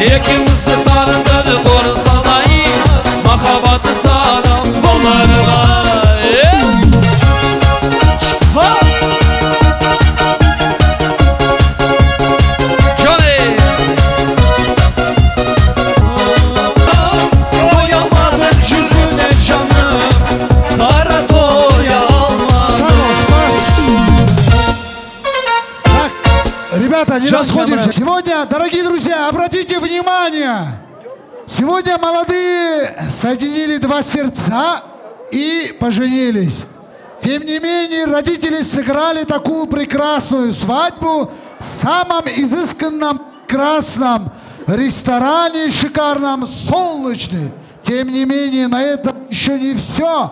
ikimizni tarixdan qo'riqlaydi muhabbati salom bollarga. Ребята, не расходимся. Сегодня, дорогие друзья, обратите внимание. Сегодня молодые соединили два сердца и поженились. Тем не менее, родители сыграли такую прекрасную свадьбу в самом изысканном, красном ресторане, шикарном, солнечный. Тем не менее, на этом еще не все.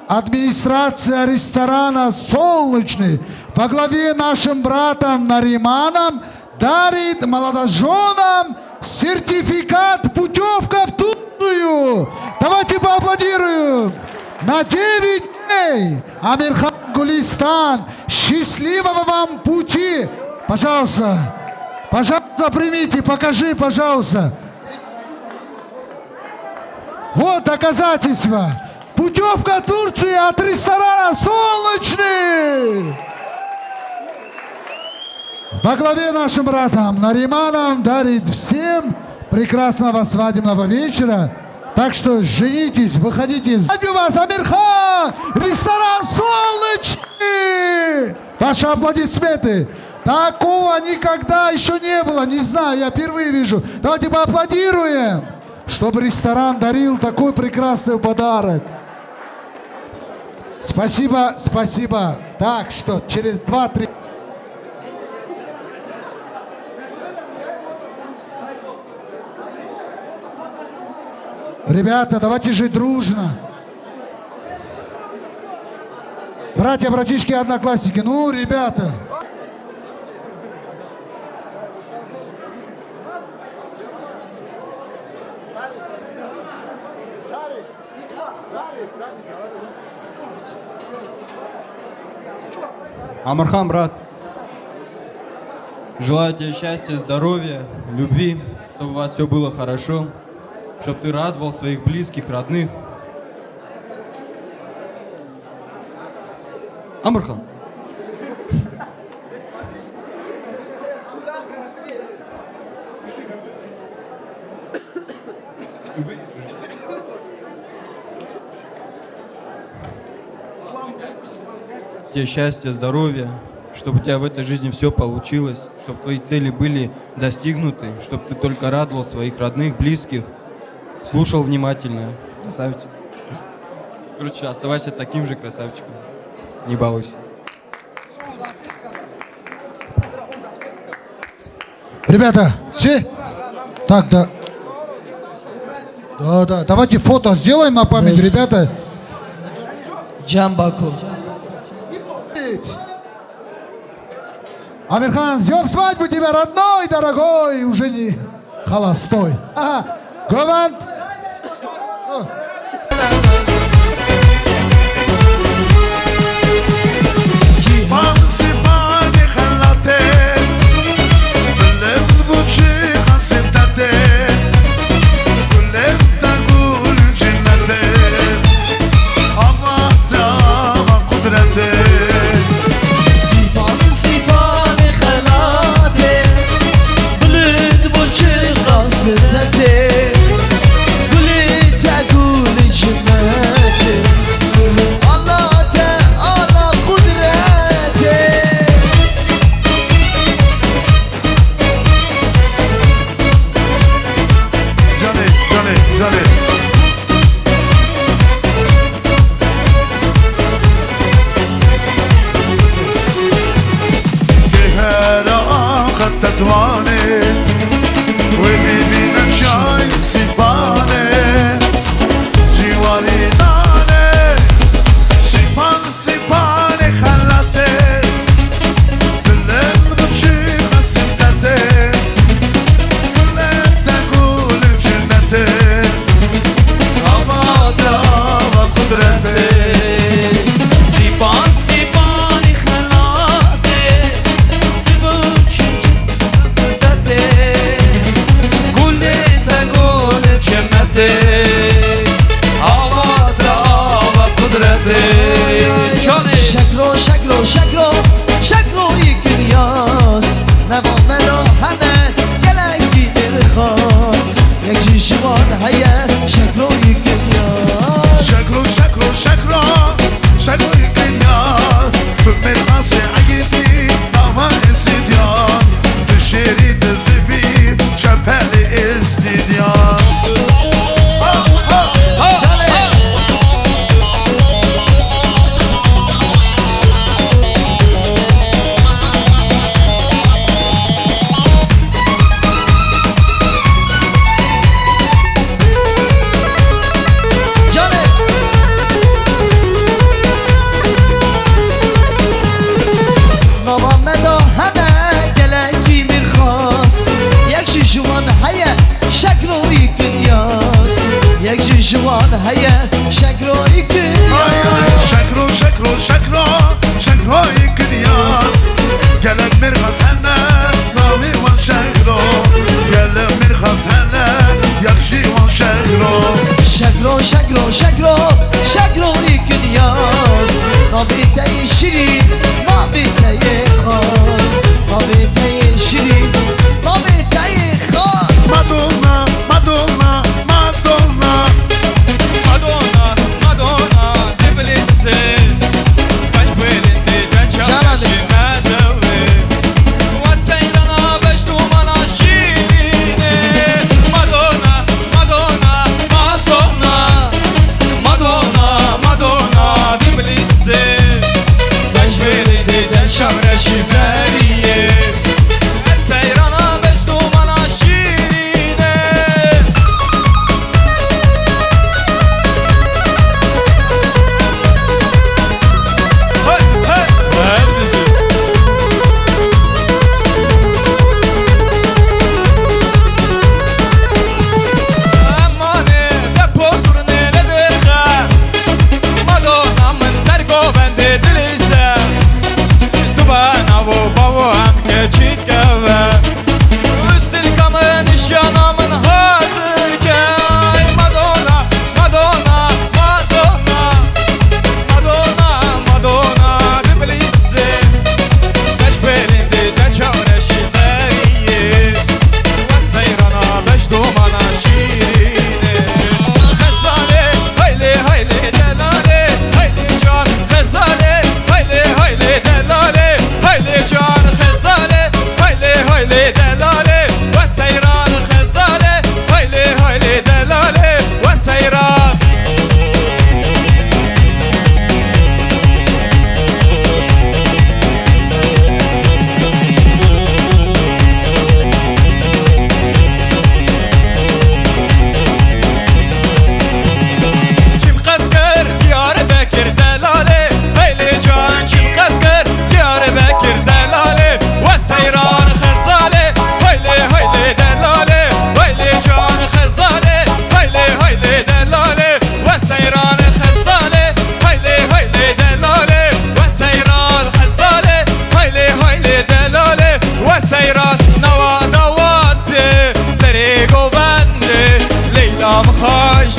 Администрация ресторана «Солнечный» во главе нашим братом Нариманом дарит молодоженам сертификат путевка в Турцию. Давайте поаплодируем. На 9 дней. Амирхан, Гулистан, счастливого вам пути. Пожалуйста, пожалуйста, примите, покажи, пожалуйста. Вот доказательства. Путевка Турции от ресторана «Солнечный». Во главе нашим братом Нариманом дарит всем прекрасного свадебного вечера. Так что женитесь, выходите. Свадьбу вас, Амирхан! Ресторан «Солнечный». Ваши аплодисменты. Такого никогда еще не было. Не знаю, я впервые вижу. Давайте поаплодируем, чтобы ресторан дарил такой прекрасный подарок. Спасибо, спасибо. Так что через 2-3... Ребята, давайте жить дружно. Братья, братишки, одноклассники. Ну, ребята. Амирхан, брат, желаю тебе счастья, здоровья, любви, чтобы у вас все было хорошо, чтобы ты радовал своих близких, родных. Амирхан. Тебе счастья, здоровья, чтобы у тебя в этой жизни все получилось, чтобы твои цели были достигнуты, чтобы ты только радовал своих родных, близких, слушал внимательно. Красавчик. Короче, оставайся таким же красавчиком. Не балуйся. Ребята, все? Так, да. Да, давайте фото сделаем на память, ребята. Джамбаку. Амирхан, с днем свадьбы тебя, родной, дорогой, уже не холостой. Ага. Гованд. Guli tagu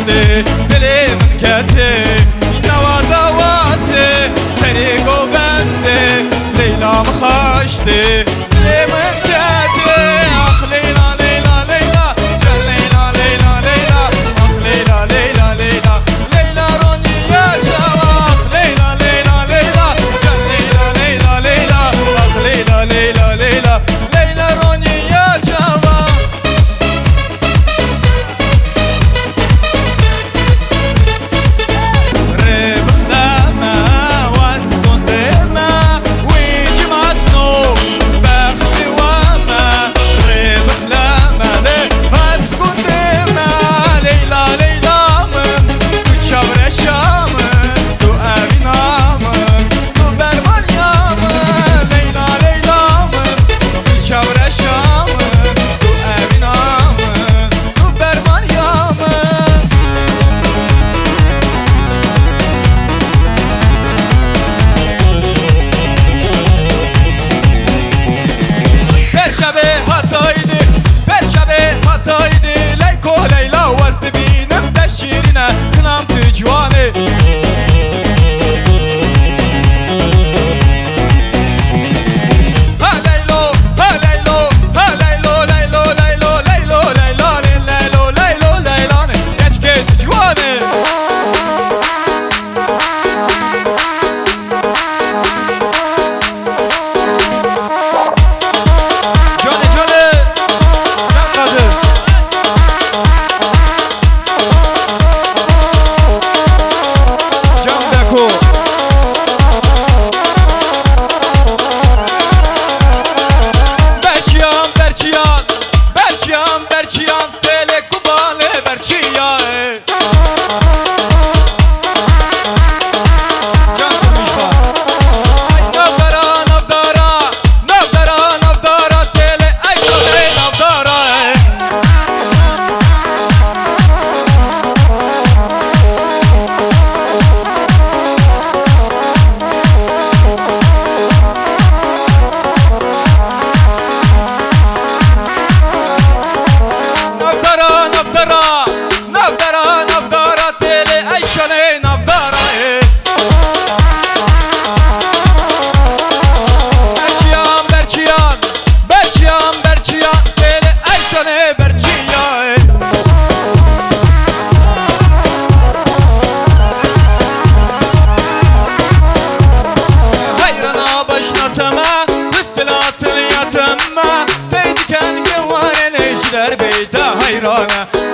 خشتی دل من کتی نوا دواتی سری گوبنده لیلا مخشتی دل من کتی آخ لیلا لیلا لیلا جن لیلا لیلا لیلا آخ لیلا لیلا لیلا لیلا رونی یا جواب لیلا لیلا لیلا جن لیلا لیلا لیلا آخ لیلا لیلا لیلا لیلا رونی یا جواب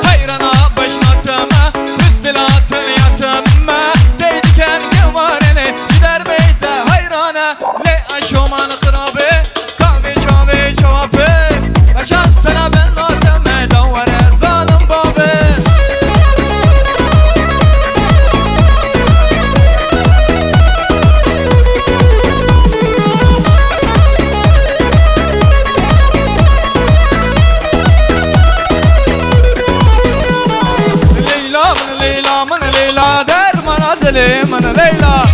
hayrana başlatıma müstilatın yatıma deydiken gevarene gider beyte hayrana le aşoman kırabe kahve kahve cevabı aşan sana ben nateme davare zalim babe Leyla dermana dilim Leyla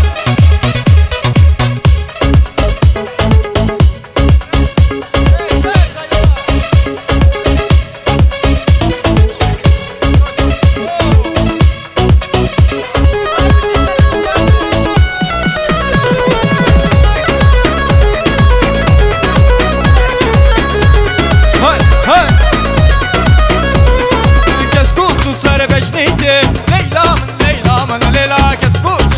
Hay hay Kes kutu sarı beşniydi Leyla Leyla kes kutu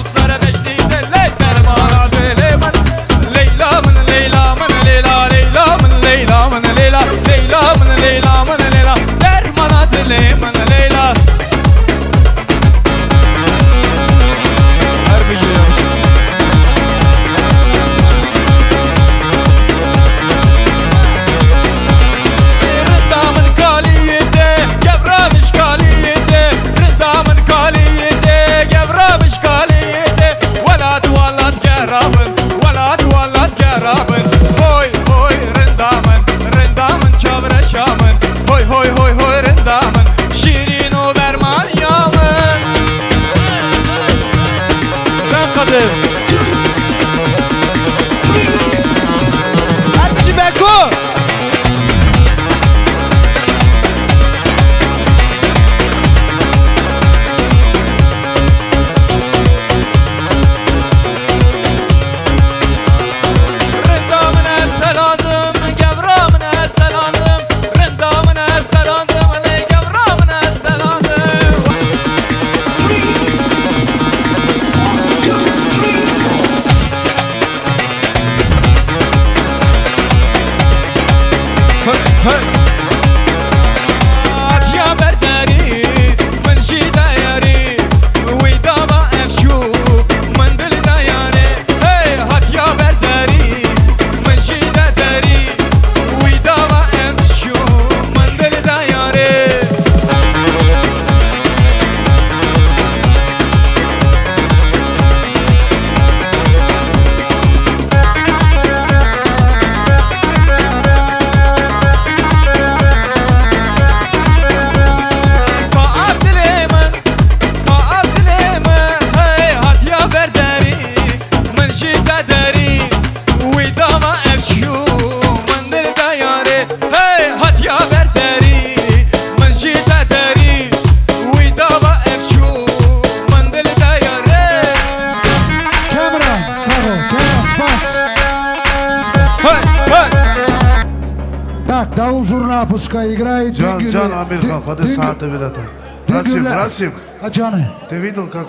пускай играет. Джан Амирхан, ходи сааты билета. Расим, А Джаны? ты видел, как...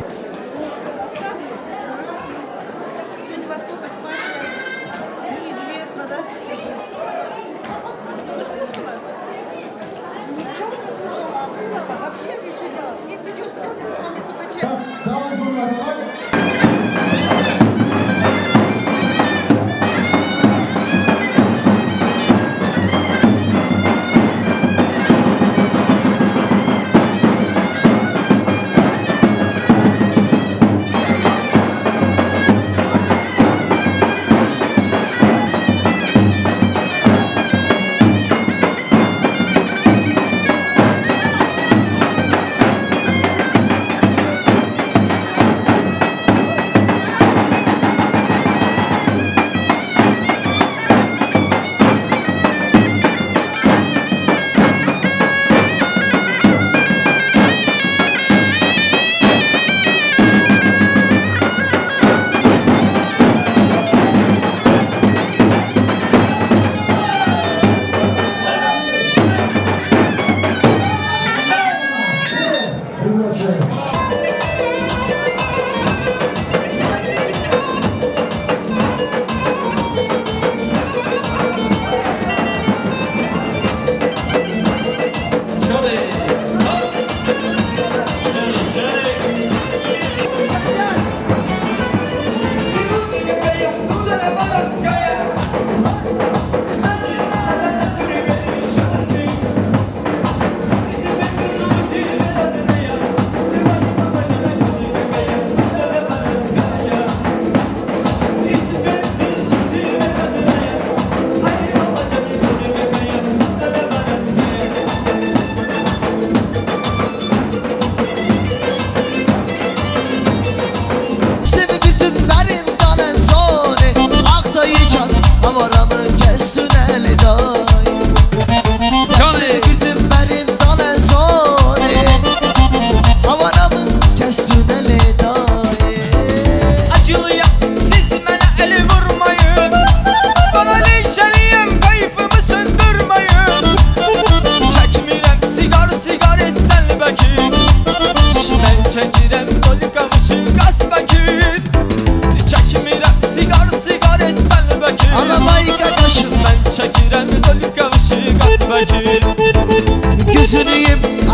Сегодня во сколько спали? Неизвестно, да? Вообще не серьезно. Мне прическу делать на момент УПЧ.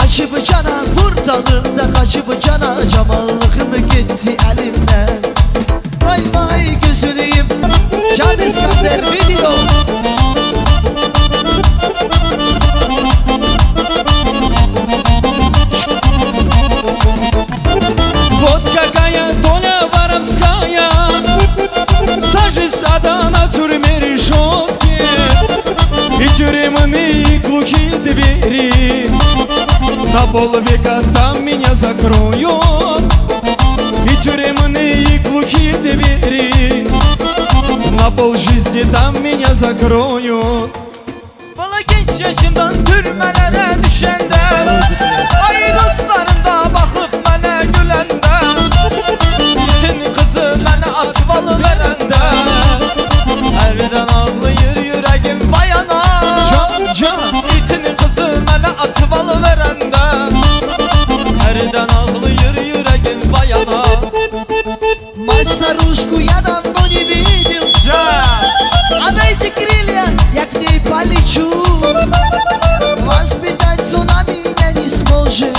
Kaçıp cana vurdalımda kaçıp cana camallığım gitti elimden. Vay vay gözünüyüm Can İskender video. Вот какая доля воровская, сажена на тюрьме решетки, и тюремные глухие двери. На полвека там меня закроют, и тюремные глухие двери. На polжизни там меня закроют. Valla genç yaşından türmelere düşende, ay dostlarım da bakıp mənə güləndə, Sitin kızı mənə atvalı verəndə, hərdən ağlayır yüreğim bayana. Sitin kızı mənə atvalı verəndə, hərdən ağlayır yüreğim bayana. Мать старушку я давно не видел. А дайте крылья, я к ней полечу. Воспитать она меня не сможет,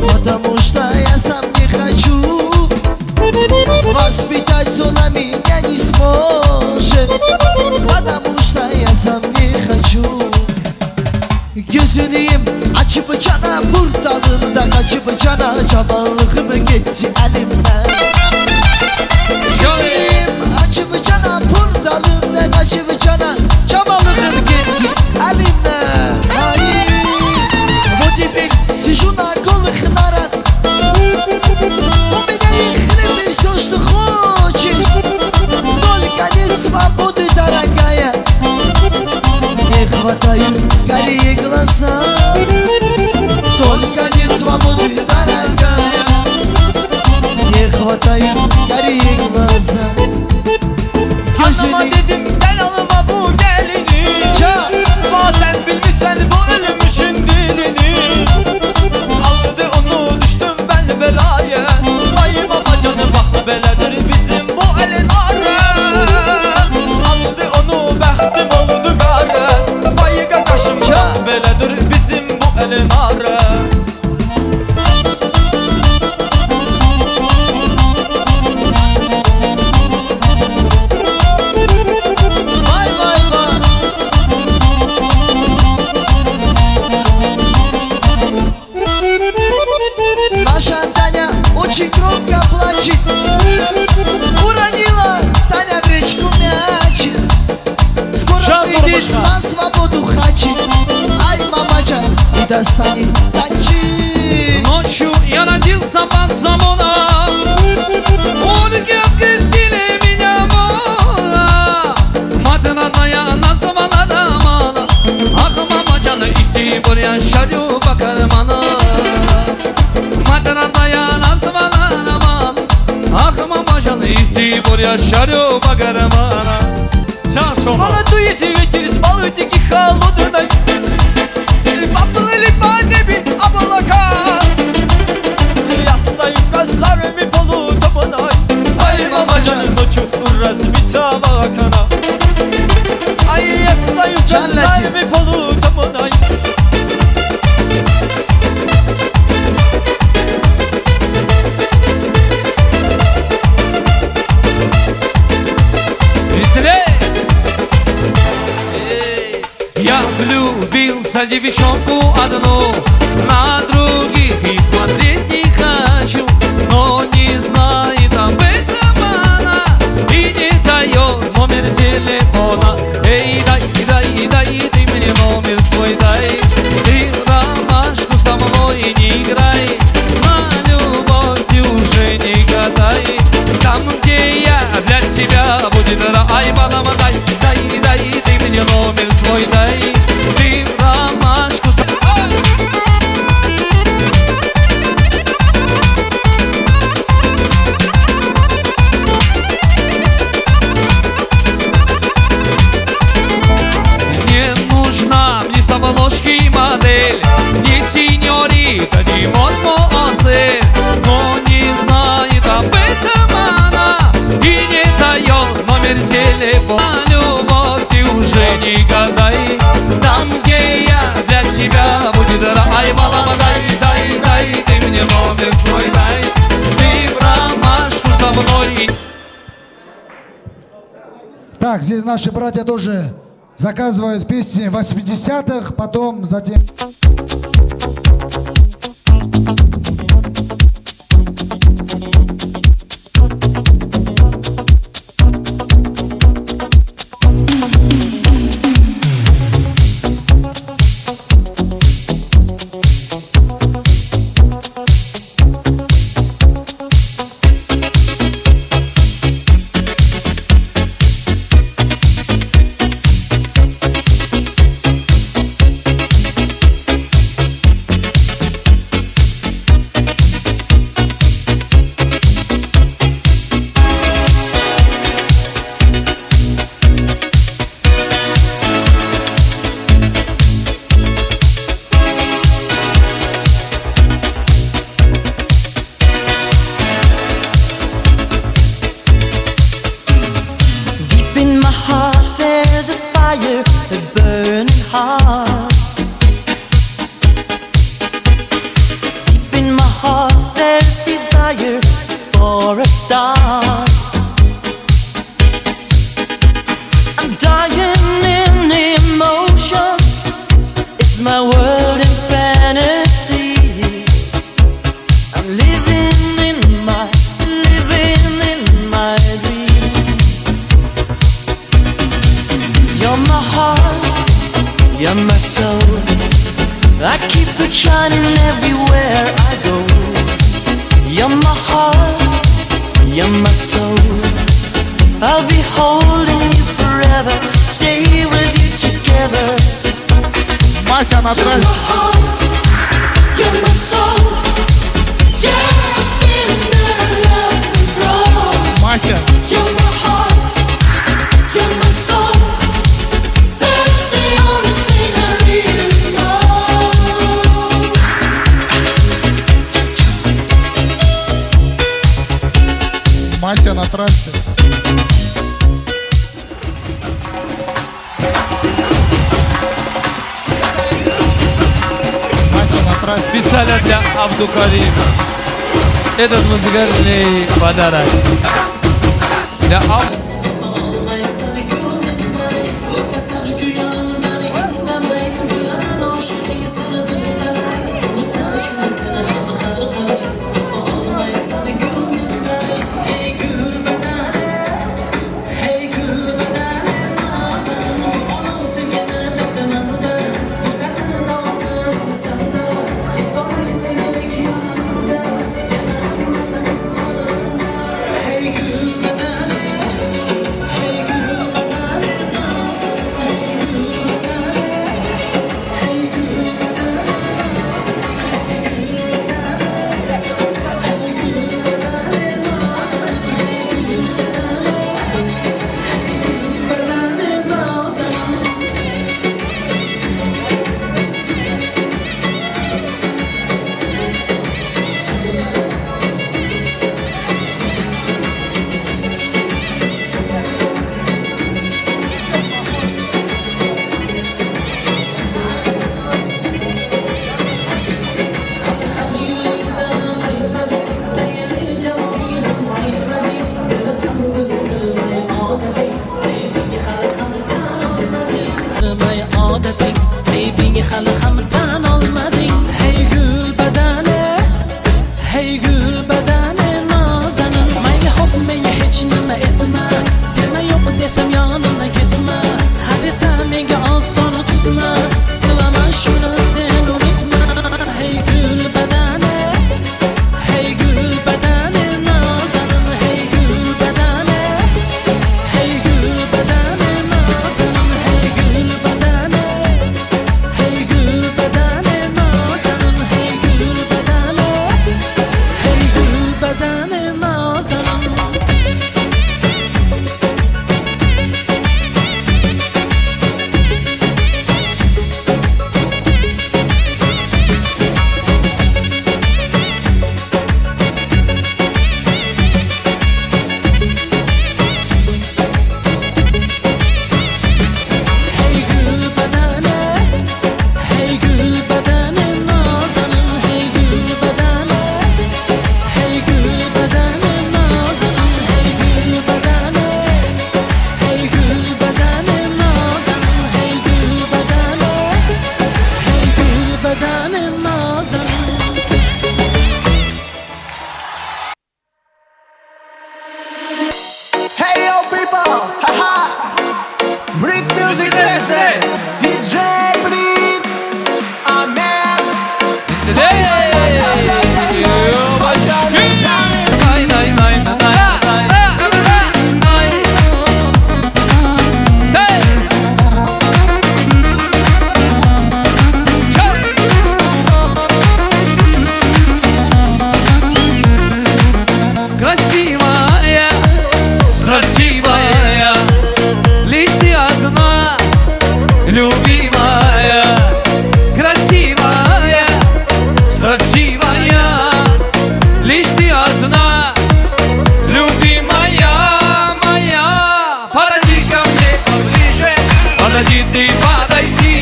потому что я сам не хочу. Воспитать она меня не сможет, потому что я сам не хочу. Gözünüyüm açıp cana vurdalımda kaçıp cana camallığım gitti elimden. Gözünüyüm açıp cana vurdalımda kaçıp cana camallığım gitti elimden. Ay, вот теперь сижу на голых нарах, у меня и хлеб и все, что хочешь, только не свободы, дорогая. Не хватает карие глаза, только нет свободы, дорогая. Не хватает карие глаза. Anama dedim gel alma bu gelini, достань, танчи. Ночью я родился под замоном, улики открестили меня мало. Мать родная назвала домана, ах, мамаджан, исти буря, шарю по карманам. Мать родная назвала домана, ах, мамаджан, исти буря, шарю по карманам. Молодует ветер с Балтики холодной, поплыли по небе облака. Я стою в казарме полутемной, ай, мамаджан, ночью у разбитого окна. Ай, я стою в казарме полутемной. Я влюбился в девчонку одну, на других и смотреть не хочу, но не знает об этом она и не дает номер телефона. Эй, дай, ты мне номер свой дай, ты ромашку со мной не играй, на любовь ты уже не гадай, там, где я для тебя будет рай, балам, дай, ты мне номер свой дай, ты ромашку со мной. Не нужна мне с обложки модель, не сеньорита, не мадемуазель, но не знает об этом она и не дает номер телефона. Любовь ты уже не гадай, там, где я для тебя будет рай, балама, дай, ты мне номер свой дай, ты в ромашку со мной. Так, здесь наши братья тоже заказывают песни 80-х, потом затем... Мася на трассе. Мася. Мася на трассе. Специально для Абдукарима этот музыкальный подарок для веселей. Красивая, строптивая, лишь ты одна, любимая. Красивая, строптивая, лишь ты одна, любимая моя. Подойди ко мне поближе, подойди ты, подойди,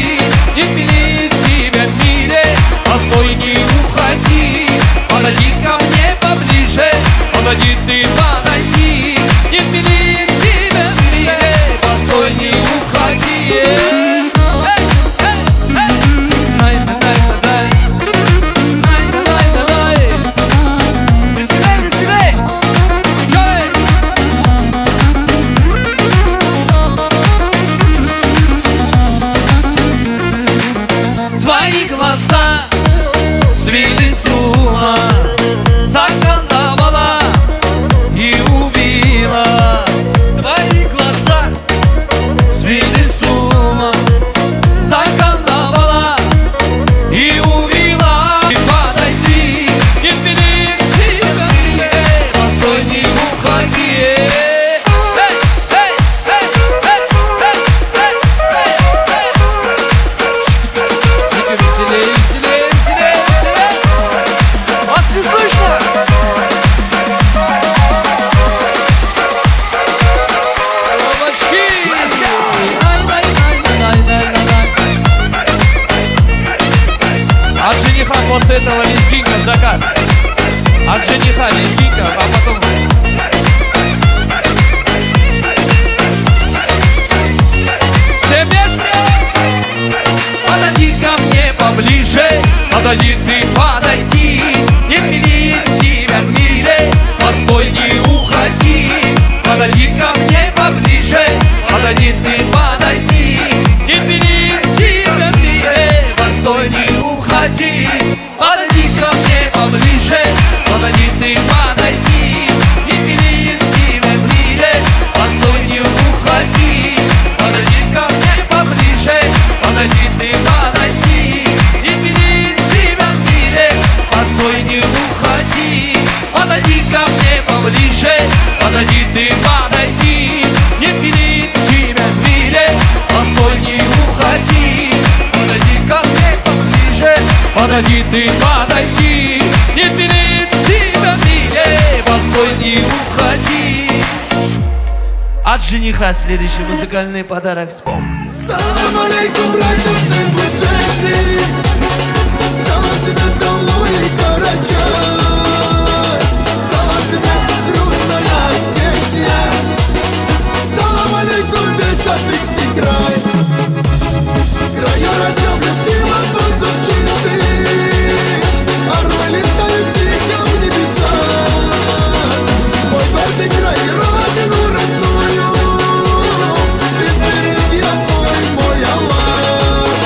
не винит тебя в мире, постой, не уходи. Подойди ко мне поближе, подойди ты, подойди, не винит тебя в мире, постой, не уходи. Твои глаза свели с ума, заколдовала и убила. Твои глаза свели с ума, заколдовала и убила. И подойди, не вини себя, постой, не уходи. Веселее, веселее, веселее, веселее. Вас не слышно? От жениха после этого лезгинка заказ. От жениха лезгинка, а потом... Все вместе! Подойди ко мне поближе, подойди ты, подойди, не винит тебя в мире, постой, не уходи. Подойди ко мне поближе, подойди ты, подойди, не винит тебя в мире, постой, не уходи. Подойди ко мне поближе, подойди ты, подойди, не винит тебя в мире, постой, не уходи. Подойди ко мне поближе, подойди ты, подойди, не винит тебя в мире, постой, не уходи. Подойди ко мне поближе, подойди ты, подойди, не винит тебя в мире, постой, не уходи. Подойди ко мне поближе, подойди ты, подойди, не винит тебя в мире, постой, не уходи. От жениха следующий музыкальный подарок. Вспомни. Салам алейкум, братья, сын ближайший. Салам тебе, долой, Карачай. Салам тебе, дружная Осетия. Салам алейкум, весь Африкский край. Края родил, любимый воздух чистый. Орлы летают тихо в небеса. Мой гордый край, родину родную. Ты сбереги, мой Аллах.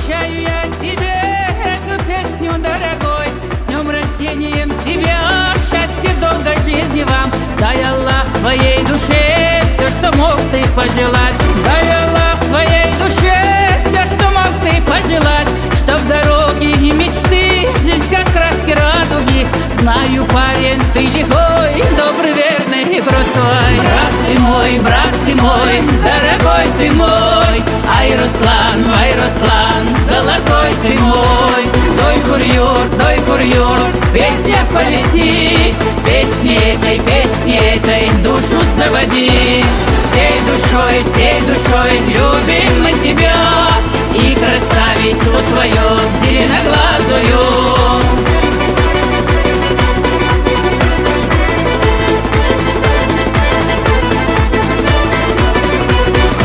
Посвящаю я тебе эту песню, дорогой. С днем рождением тебя, счастья, долгой жизни вам. Дай Аллах твоей душе все, что мог ты пожелать. Дай Аллах твоей душе все, что мог ты пожелать. Чтоб дороги и мечты, жизнь как краски радуги. Знаю, парень, ты лихой, добрый, верный и простой. Брат ты мой, дорогой ты мой. Ай, Руслан, золотой ты мой. Дой курьер, песня полети. Песни этой душу заводи. Всей душой любим мы тебя. И красавицу твою зеленоглазую.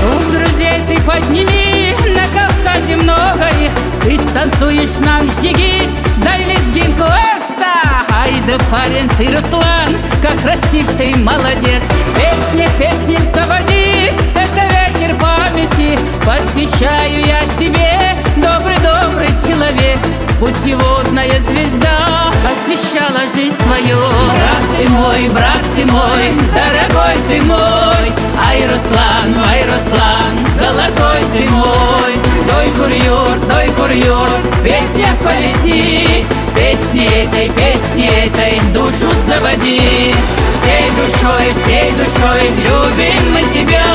Круг друзей ты подними, на Кавказе много их. Ты станцуешь нам щеги, дай лезгинку эста. Ай да парень ты, Руслан, как красив ты, молодец. Песни заводи, это вечер памяти. Посвящаю я тебе, добрый человек. Путеводная звезда освещала жизнь твою. Брат ты мой, дорогой ты мой. Ай, Руслан, золотой ты мой. Дой курьер, песня полети. Песни этой душу заводи. Всей душой любим мы тебя.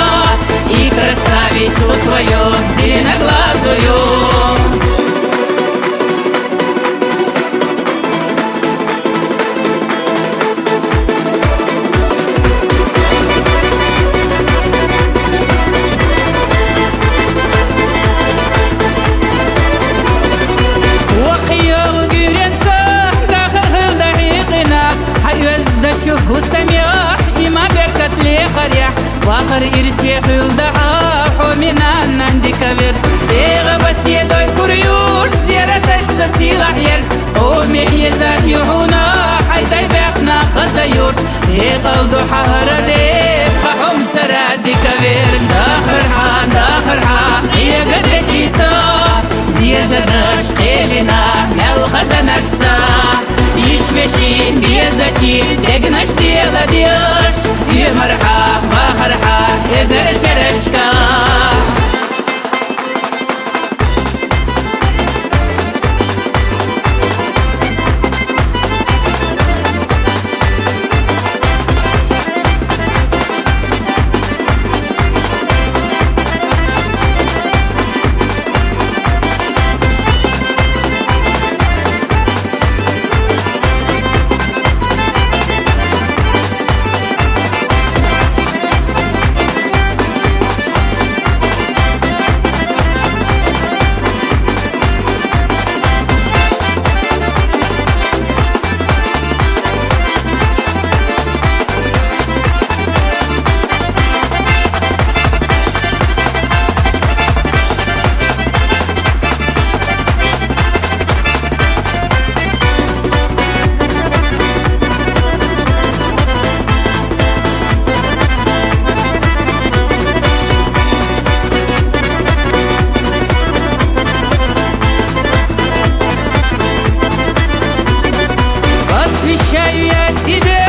И красавицу твою зеленоглазую. Бахар ирсе хылдаға хоминан нандикавер. Еғабас едой күрюр, зираташса силах ер. Оме езах юхуна, хайдай бәқна қазайур. Еқалду хахараде, хахум сарадикавер. Дахырха, егадашиса, зиядадаш қелина, мял қазанашса. Ишвеши, безачи, дегнаш деладеш. Емарха, махарха, езершершка. Посвящаю я тебе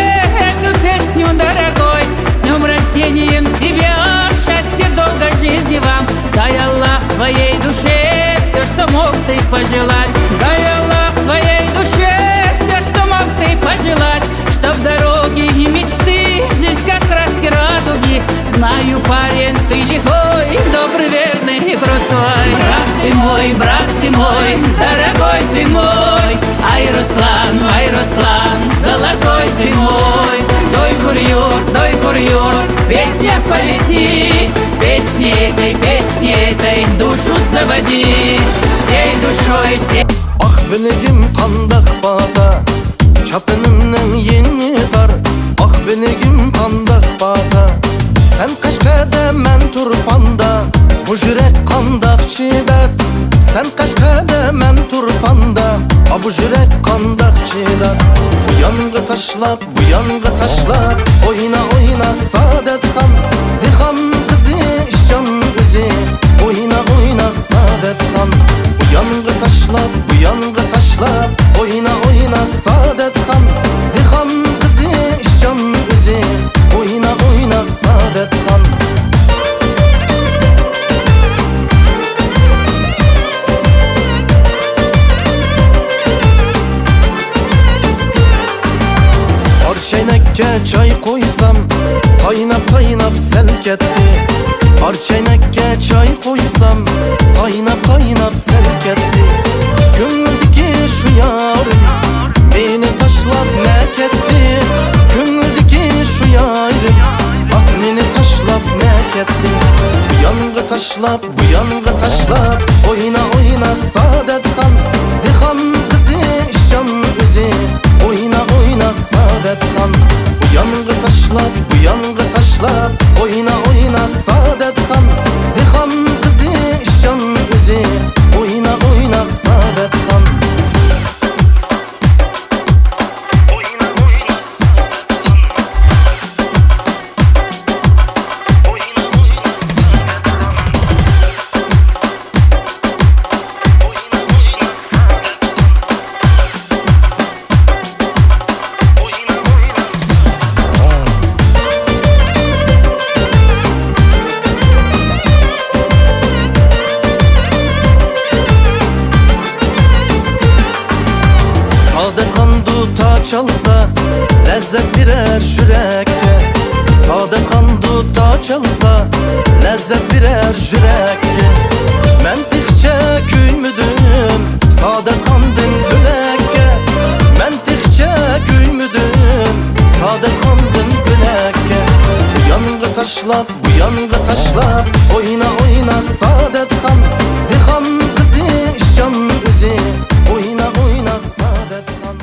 эту песню, дорогой. С днем рождением тебя, счастья, долгой жизни вам. Дай Аллах твоей душе все, что мог ты пожелать. Дай Аллах твоей душе все, что мог ты пожелать. Чтоб дороги и мечты, жизнь как краски радуги. Знаю, парень, ты лихой, добрый, верный и простой. Брат ты мой, дорогой ты мой. Ай, Руслан, золотой ты мой. Дой курьер, песня полети. Песни этой душу заводи. Всей душой. Ах, білігім қандақ бата, чапынымның ені тар. Ах, білігім қандақ бата, сән қашқада, мән тұрпанда. Бұ жүрек қандақ чидап, сән қашқада, мән тұрпанда. Бұ жүрек қандақ чидап. Bu yanғы ташлап, bu yanғы ташлап, ойна Садет хан. Дихан қызы, ішжан өзі, ойна Садет хан. Bu çay koysam Kaynap kaynap selk etti Har çeynekке çay koysam Kaynap kaynap selk etti Gümürdeki şu yarım Beni taşlap mek etti Gümürdeki şu yarım Ah beni taşlap mek etti Bu yangı taşlap bu yangı taşlap Oyna oyna Saadetxan Dixan kızı işcan üzü Oyna oyna Saadetxan Bu yangı taşlap bu yangı taşlap Oyna oyna Saadetxan Dixan kızı işcan üzü Oyna oyna Saadetxan Saadetxan duta çalsa lezzet birer yürekке Saadetxan duta çalsa lezzet birer yürekке Men tixçe küymüdüm Saadetxandın bölekke Men tixçe küymüdüm Saadetxandın bölekke Bu yangı taşlap bu yangı taşlap Oyna oyna Saadetxan Dixan kızı işcan üzü Oyna oyna Saadetxan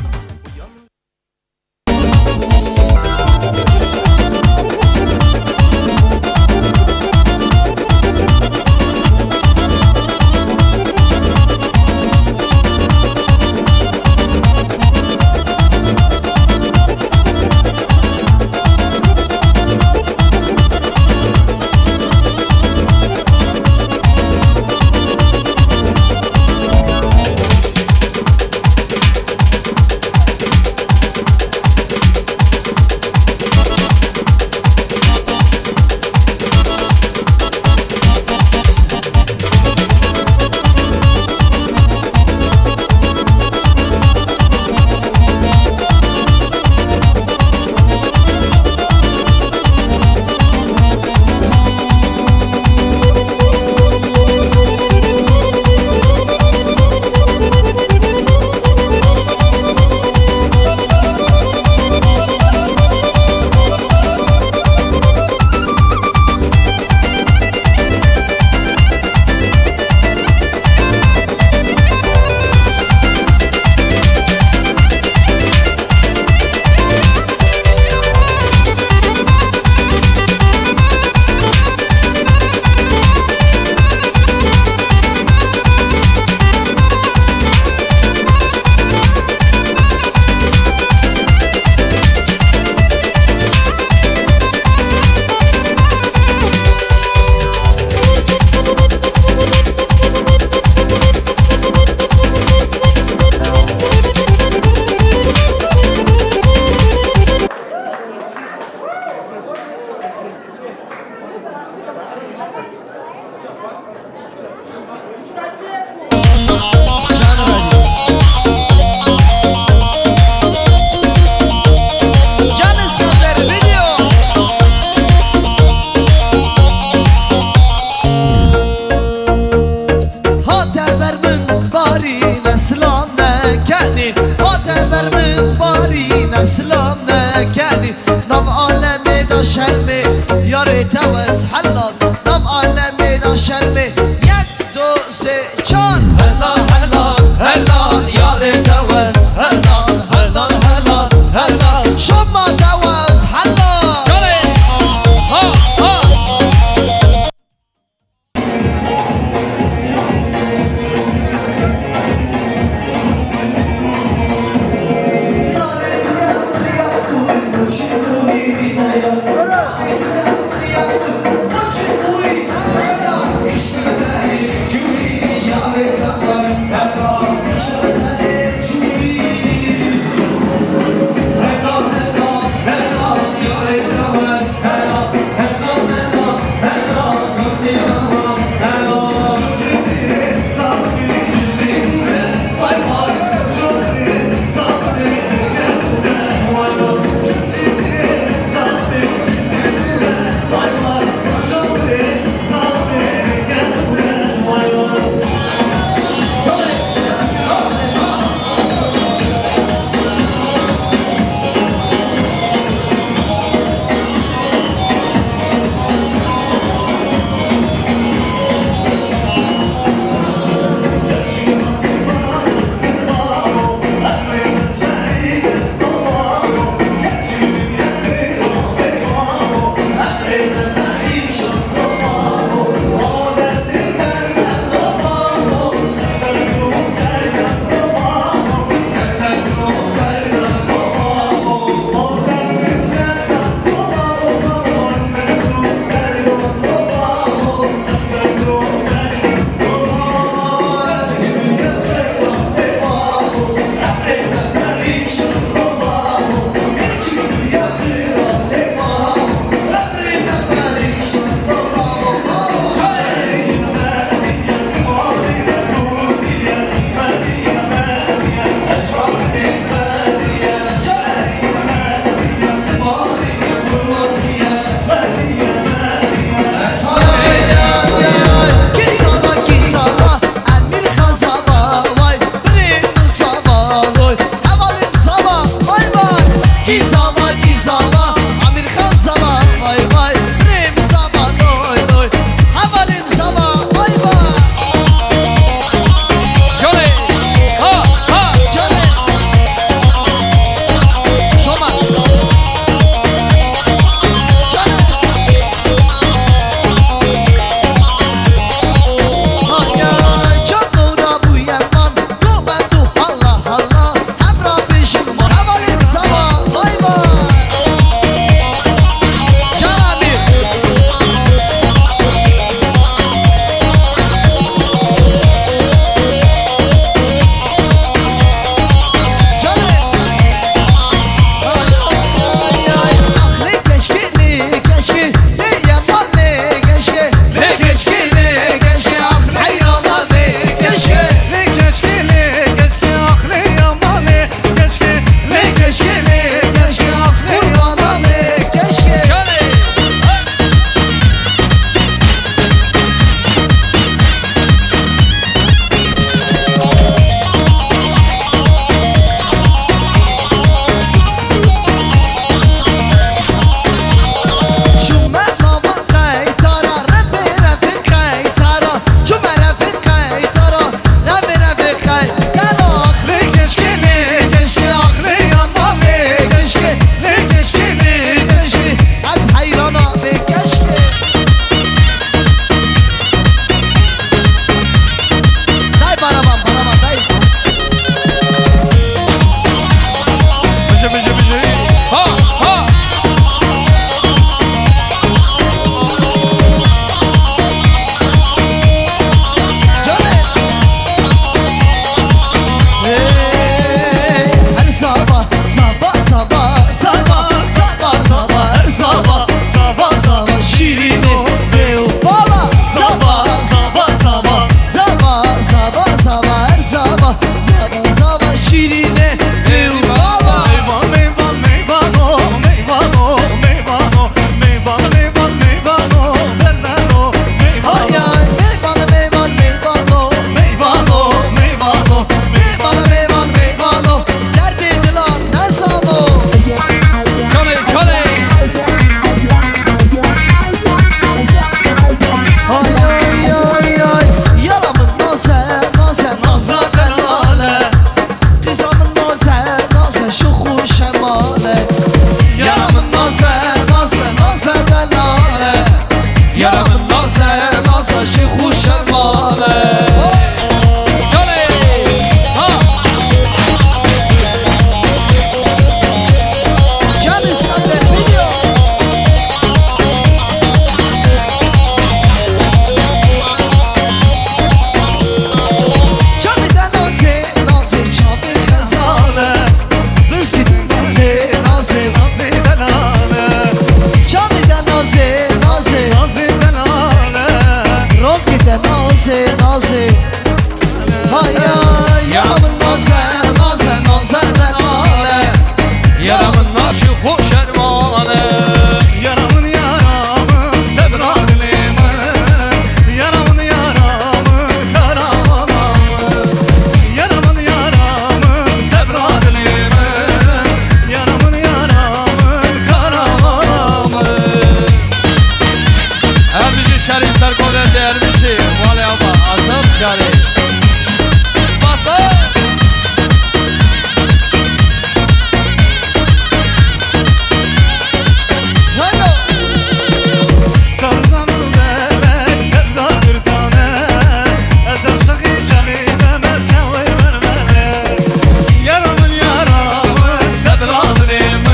naze naze Hay ay yaramın naze naze naze lale Yaramın naşı hoş ermanı Yaramın yaramın sebradilimin Yaramın yaramın karamanamın Yaramın yaramın sebradilimin Yaramın yaramın karamanamın Ermişi şerif serkovendi ermişi Vali ama azam şerif Spasla Tarzanı derlek tedda bir tane Ezel şakı cemide metçavi vermene Yaramın yaramın sebradilimin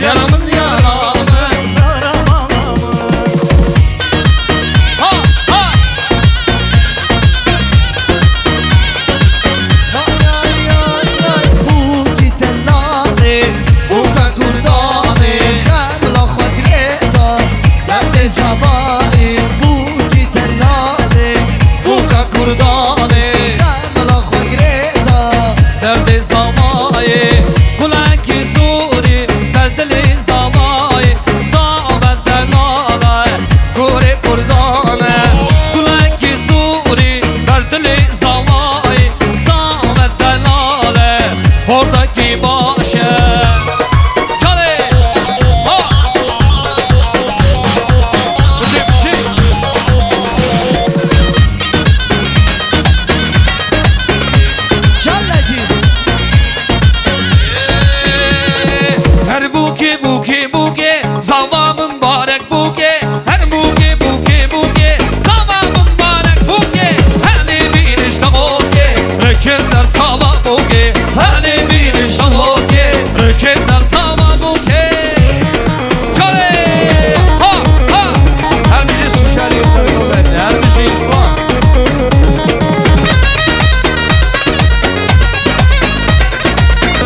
Yaramın yaramın karamanamın Ha ha Bu giden nale Uka kurdane Kamla khadreda Derde zavane Bu giden nale Buka kurdane Kamla khadreda Derdi zamayı Kulanki zuri Derdili zamayı Zahmet delala Kure kurdane Kulanki zuri Derdili zamayı Zahmet delala Oradaki başı Kale Ha Bıcı Celleti Her buke buke buke Zavamın mübarek buke Her buke buke buke Zavamın mübarek buke Hani bir işte oke Reketten sava buke Hani bir işte oke Reketten sava buke Kale Ha ha Her bir şey şişer sarıyor ben Her bir şey İslam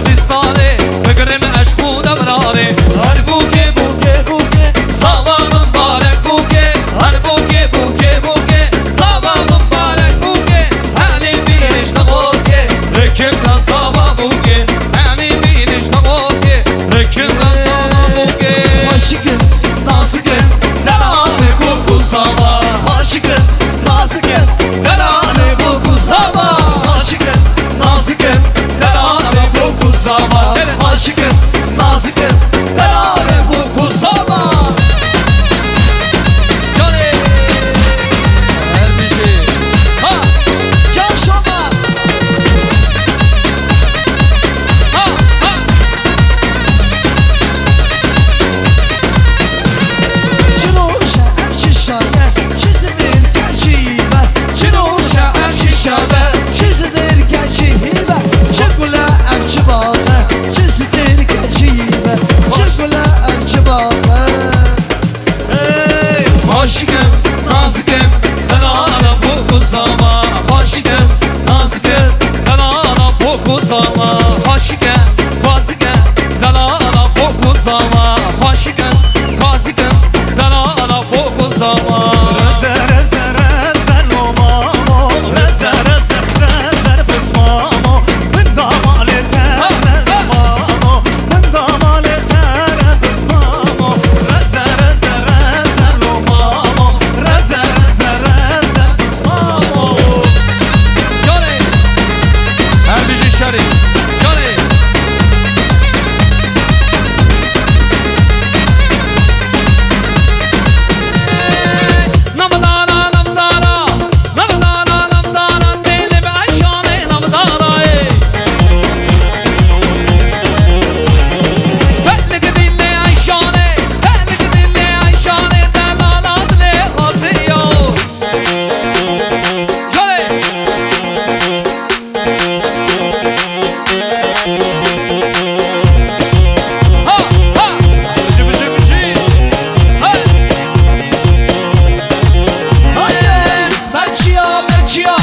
Distane Begreme aşkı devrane Her buke buke buke Zavamın mübarek buke Her buke buke buke Zavamın mübarek buke Hani bir işte oke Reketten sava buke Hani bir işte oke Reketten sava buke Aşıkın nazıkın Delane koku sama Aşıkın nazıkın Delane koku sama Aşıkın nazıkın Delane koku sama Aşıkın nazıkın Delane koku sama Johnny Her bir şey Ha Can şoma ha ha Çıruşa emçi şabe Çizilir keçibe Çıruşa emçi şabe Çizilir keçibe Çıkula emçi bağı Çizilir keçibe Çıkula emçi bağı Hey Aşkım nazikım Delana boku zama Aşkım nazikım Delana boku zama Aşkım vazikım Delana boku zama Aşkım vazikım Delana boku zama Reze reze reze lomamo Reze reze reze pısmamo Bında malete mamo Bında malete pısmamo Reze reze reze lomamo Reze reze reze pısmamo Johnny Her bir şey şerif Johnny Namdana namdana Namdana namdana Deli be ayşane namdana Belli dinle ayşane Belli dinle ayşane Delala dile atıyor Johnny Ha ha Bıcı bıcı bıcı Hey Hayır Merçiya merçiya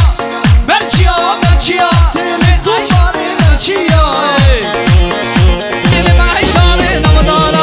Merçiya merçiya Tele kumari merçiya Deli be ayşane namdana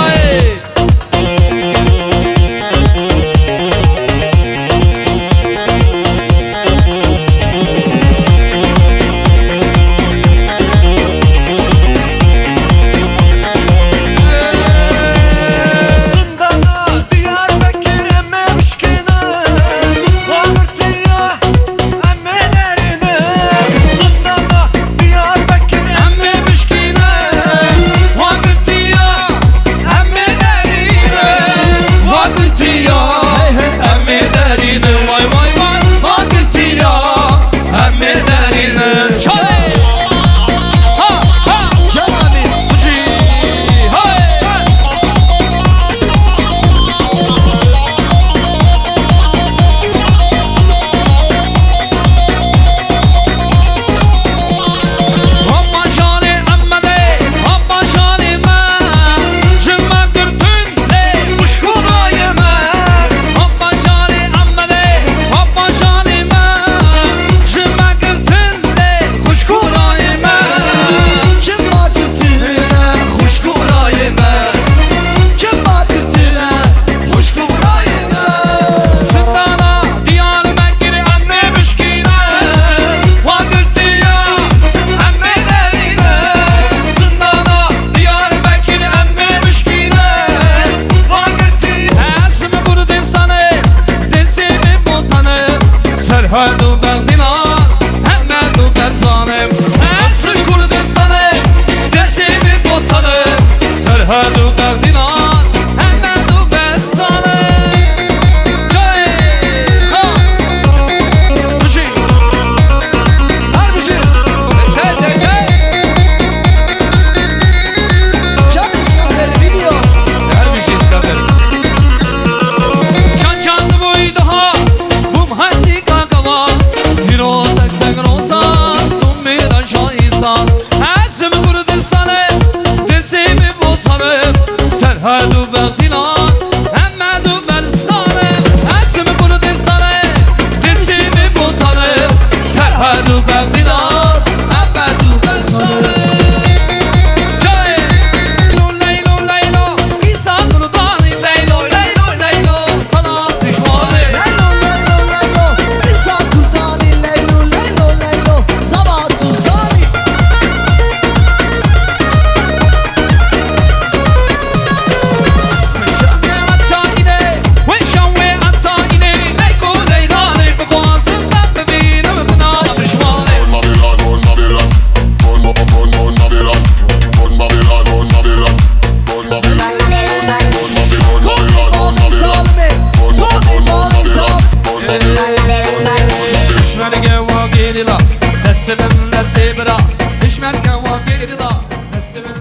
Serhadu Bagdilan Hemmedu Berzanem Esri Kurdistan'ım Dersimi botanım Serhadu Bagdilan Hemmedu Berzanem Cay Ha Bışı Her bışı Gel gel gel Can İskender video. Her bir şey İskender Can canlı boydu ha Bum hasi kakama Hiro seksen olsa Tum miran şah insan Esimi Kurdistan'ım Desimi botanım Serhadu Bagdilan Hemmedu Berzanem Esimi Kurdistan'ım Desimi botanım Serhadu Bagdilan Ahmedu Berzanem. Cay Leylo Leylo İsa Kur'dan'ı Leylo Leylo Leylo Sana düşmanı Leylo leylo leylo. İsa Kurtani leylo leylo leylo. Sabahtu sani. Şahme hatta yine Ve şahme hatta yine Leyko Leyla'nı Bu boğazımdan bebeğine Bıkına düşmanı Mami salme. Mami salme. Düşmeni geva gelila Destimin desti bira Düşmeni geva gelila Destimin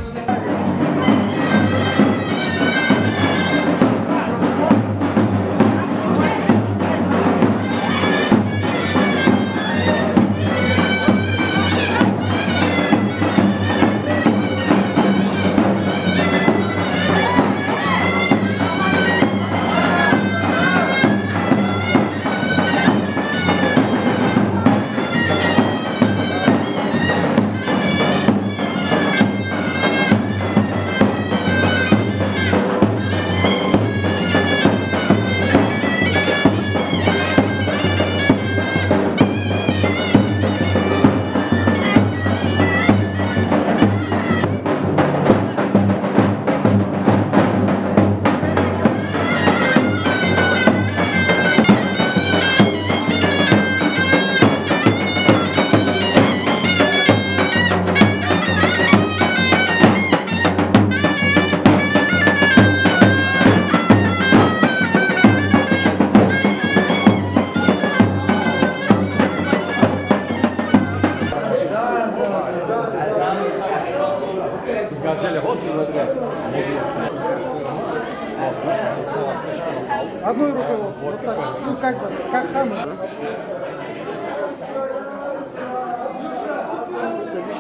Одной рукой вот так. Ну, как бы, как хам.